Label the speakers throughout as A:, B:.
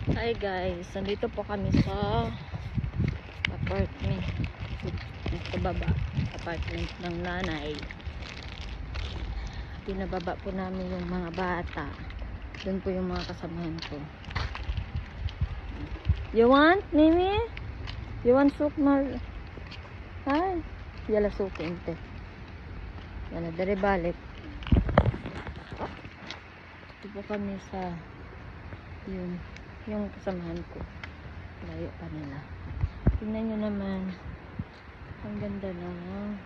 A: Hi guys, nandito po kami sa apartment sa baba, apartment ng nanay. Pinababa po namin yung mga bata. Doon po yung mga kasamahan ko. You want, Mimi? You want soup, Mar? Hi. Yala soup, inte. Yala, dari balik. Ito po kami sa yung kasamahan ko. Layo pa nila. Tingnan nyo naman. Ang ganda ng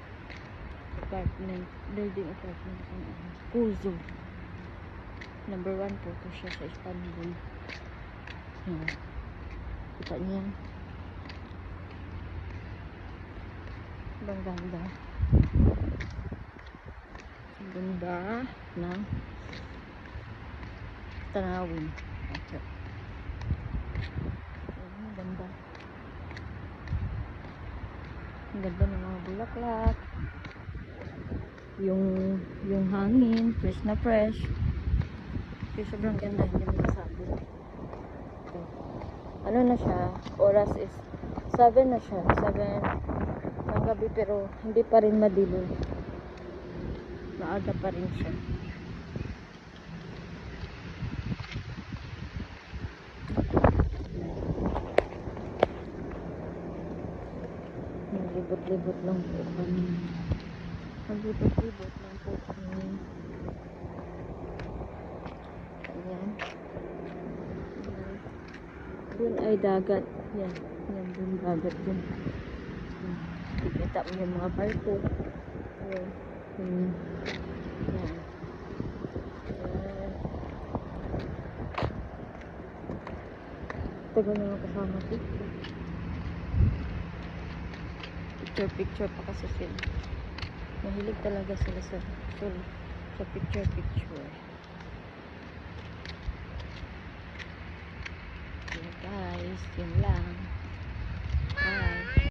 A: apartment. Building apartment. Kuzo. Number 1 po ito siya sa Istanbul. Kita niyo yan. Ang ganda. Ang ganda ng tanawin. Ang ganda. Ang ganda ng mga bulaklak. Yung hangin, fresh na fresh. Kaya sobrang ganda, hindi mo masabi. Okay. Ano na siya? Oras is 7 na siya. 7 ng gabi, pero hindi pa rin madilim. Maaga pa rin siya. Naglibot-libot lang po kami. Naglibot-libot lang po kami. Ayan. Doon ay dagat. Yan. Yan, doon dagat dun. Kita mo yung mga barko. Ayan. Yan. Yan. Tagal na lang kasama ko. Picture pa kasi sila. Mahilig talaga sila sa picture. Yeah guys, yun lang.